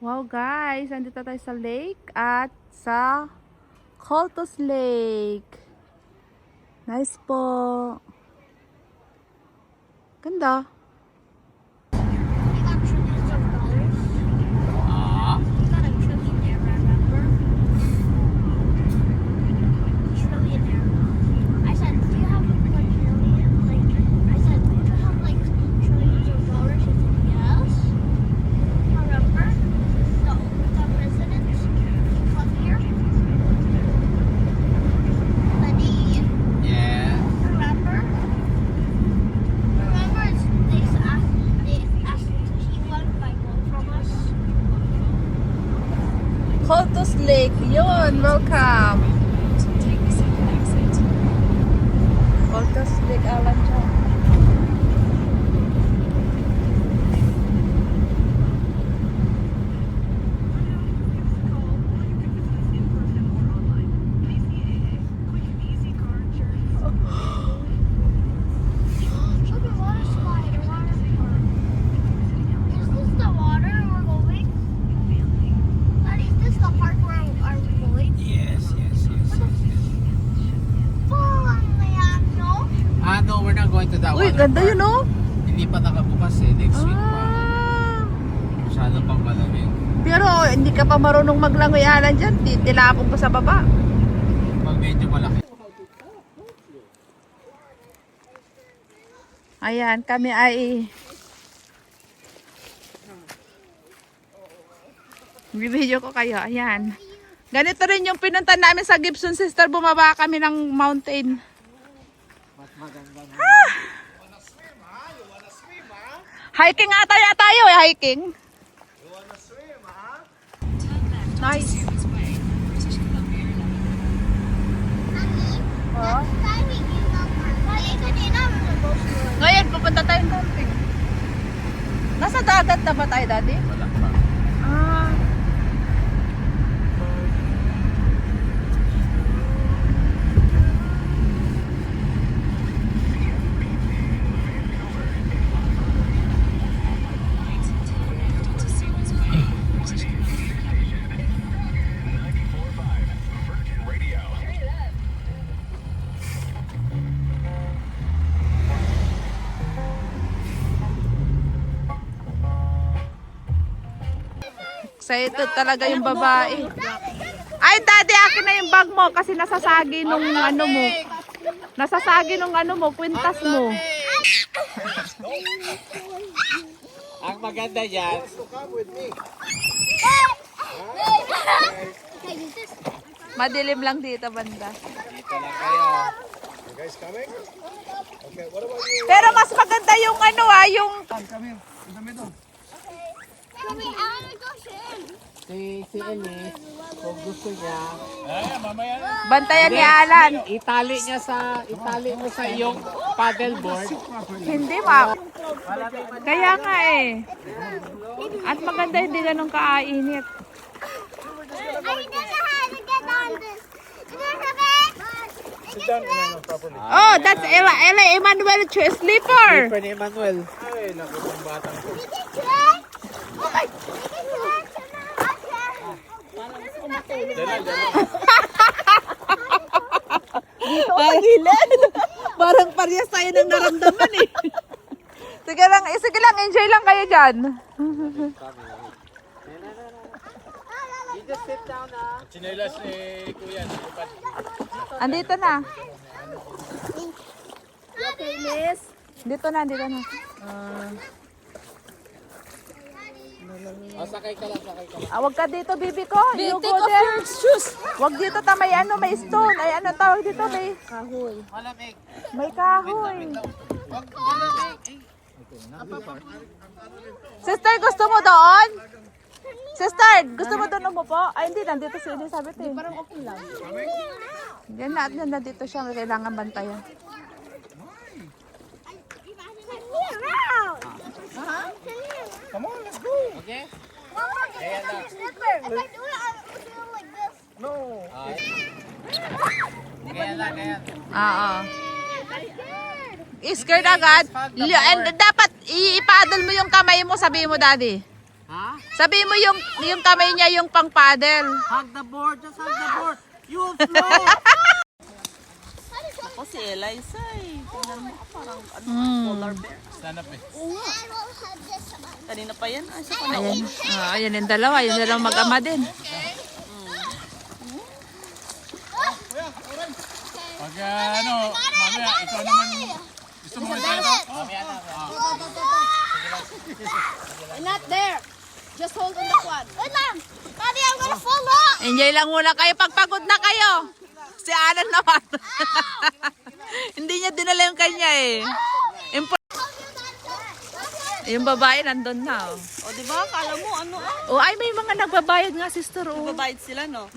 Wow guys, andito tayo sa lake at sa Coltos Lake. Nice po. Ganda. Coltos Lake, yun, welcome. Coltos Lake, alam dyan. Uy, ganda yun, no? Hindi pa nakabukas eh, next week pa. Masyado pang malamig. Pero hindi ka pa marunong maglangoy alan dyan, titilapong pa sa baba. Pag medyo malaki. Ayan, kami ay bibidyo ko kayo, ayan. Ganito rin yung pinunta namin sa Gibson Sister, bumaba kami ng mountain. Hiking nga tayo hiking. Nice. Oh. Ngayon, pupunta tayong camping. Nasa dagat na ba tayo, Daddy? Wala pa. Ah. Excited talaga yung babae. Ay, Daddy, akin na yung bag mo kasi nasasagi nung ano mo. Nasasagi nung ano mo, kwintas mo. Ang maganda dyan. Madilim lang dito, banda. Dito lang kayo. Pero mas maganda yung ano yung... Si Ellie, kung gusto niya, Bantayan ni Alan. itali mo sa iyong paddleboard. Hindi, ma. Kaya nga eh. At maganda, hindi ganun kaainit. Oh, that's Ella Emmanuel sleeper. Sleeper ni Emmanuel. Ay, naku ng batang ko. Dito sa gilid. Parang parehas tayo ng naramdaman eh. Sige lang, enjoy lang kayo dyan. You just sit down na. Chinelas ni Kuya. Andito na. Okay, miss. Dito na. Sakay ka lang. Wag ka dito, bibi ko. You go there. Wag dito may may stone. Ay, ano tawag dito? May Kahoy. Malamig. may kahoy. Wag malamig. Sister, gusto mo doon? Sister, gusto mo doon umupo? Ay, hindi. Nandito si Elizabeth eh. Parang okay lang. Diyan na dito siya. May kailangan bantayan. Come on, let's go. Okay? Kaya na. No. Kaya na. Oo. Scared agad. And dapat i-paddle mo yung kamay mo, sabi mo, Daddy. Ha? Sabi mo yung kamay niya yung pang paddle. Hug the board, just hug the board. You float. Ako si Eliza eh. Tingnan mo ka parang polar bear. Stand up eh. Kanina pa yan. Ay, siya pa na. Ayan. Ayan yung dalawa. Yung dalawa mag-ama din. Pag mamaya, ikaw naman, gusto mo ito? Mamaya na. Not there. Just hold on the quad. Wait lang. Daddy, I'm gonna fall off. Enjoy lang muna kayo. Pagpagod na kayo. Si Alan naman. Hindi niya dinala yung kanya eh. Yung babae nandun na. Oh. O, di ba? Kala mo, ano Oh, ay may mga nagbabayad nga, sister. Oh. Babayad sila, no?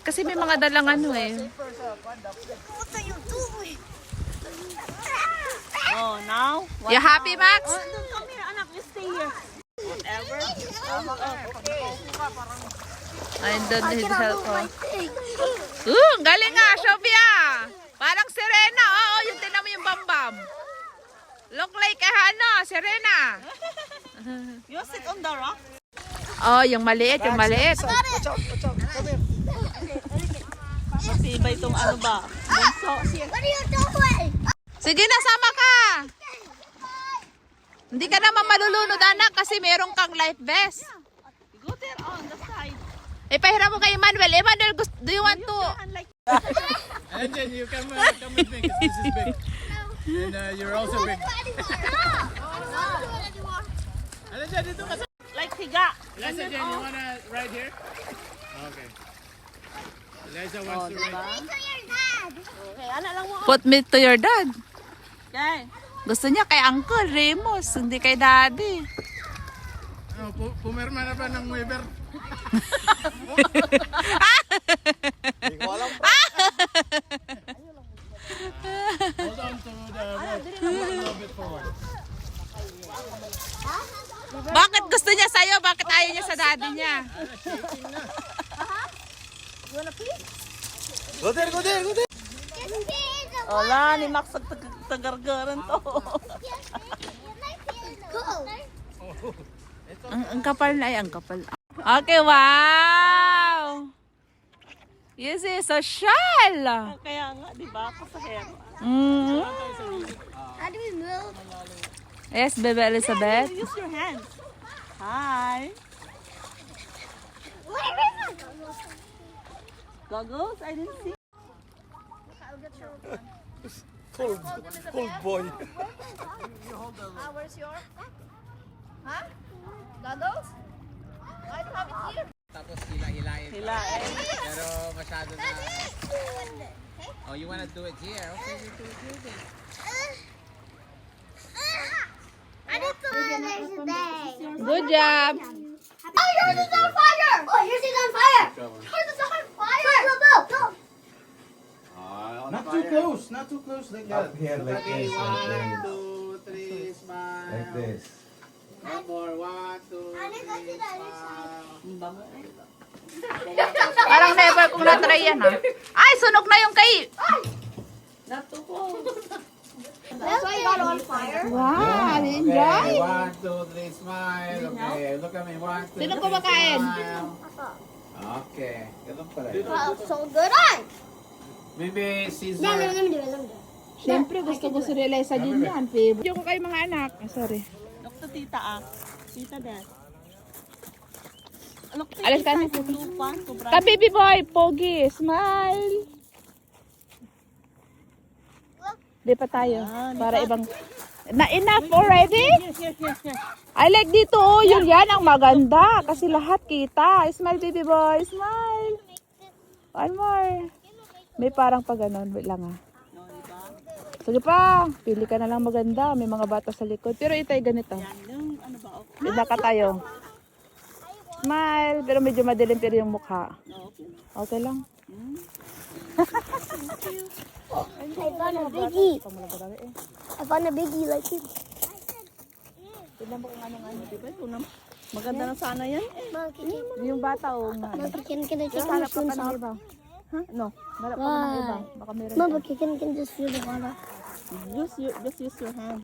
Kasi may mga dalang ano eh. What are you doing? Oh, now? What You happy, Max? Oh, come here, anak. You stay here. Whatever. I don't need help. Ang galing nga, Sofia. Parang Serena. Oo, yung tinan mo yung bambam. Look like Serena. You sit on the rock. Oh, yung maliit, yung maliit. Matibay itong ano ba? Bunso. What are you doing? Sige na, sama ka. Hindi ka naman malulunod, anak, kasi meron kang life vest. Go there on the side. Ipahiram mo kay Emmanuel. Emmanuel, do you want to? Unlike And then you come with me, 'cause this is big. And you're also big. Ano dyan, dito ka sa... like higa. Eliza, Jen, you wanna ride here? Okay. Eliza wants to ride. Okay, anak lang mo. Put me to your dad. Okay. Gusto niya kay Uncle Remus, hindi kay Daddy. Pumirma na ba ng waiver? Hold on to the rope. A little bit forward. Bakit gusto niya sa'yo? Bakit ayaw niya sa daddy niya? Go there, go there, go there. Wala, ni Max ang tagargaran to. Ang kapal na ang kapal. Okay, wow! Yes, is a shell! Kaya nga, di ba? Ako sa hair. Mm. How do we move? Yes, Bebe Elizabeth. Use your hands. Hi. Goggles? I didn't see. Cold boy. Where's your? Huh? Goggles? I don't have it here. Tapos hila-hilayin. Hila eh. Pero masyado na... Oh, you wanna do it here? Okay, you do it here then. I need to finish today. Good job! Oh, yours is on fire! Oh, yours is on fire! Yours is on fire! Go, go, go! Not too close, not too close like that. Up here like this, One, two, three, smile. like this. One more, one, two, Let's go to three, the other side. smile. Parang never kong na-try yan ha. Ay, sunog na yung kay... That's why you got on fire? Wow, Okay, one, two, three, smile. Okay, look at me. One, two, Sino three, kumakain? smile. Okay, ganun pala. Oh, so good on! Maybe No, Caesar. let me do it, let me do it. Siyempre, gusto ni Eliza din yan. Favorite. Yung ko kayo mga anak. Sorry. Look to tita ah. Tita dad. Look to Alas ka na. tita. Lupa. Sobra. Ka baby boy, pogi, smile. Di pa tayo. Para ibang... Na enough already? Here. I like dito oh, yung yan ang maganda. Kasi lahat kita. Smile baby boy, smile. One more. May parang pa ganon. Wait lang ah. No, diba? Sige pa, pili ka na lang maganda. May mga bata sa likod. Pero itay ganito. Yan, yung ano ba? Okay. Tignan ka tayo. Smile. Pero medyo madilim pero yung mukha. Okay. Okay lang. I found a biggie. I found a biggie like it. Tignan mo kung anong-ano. Diba? Ito na. Maganda na sana yan. Mom, Yung bata o nga. can I take my Hanap ka shoes pa ng off? iba. Ha? No. Hanap ka pa ng iba. Baka meron. Mom, can just feel the water. Just use your hand.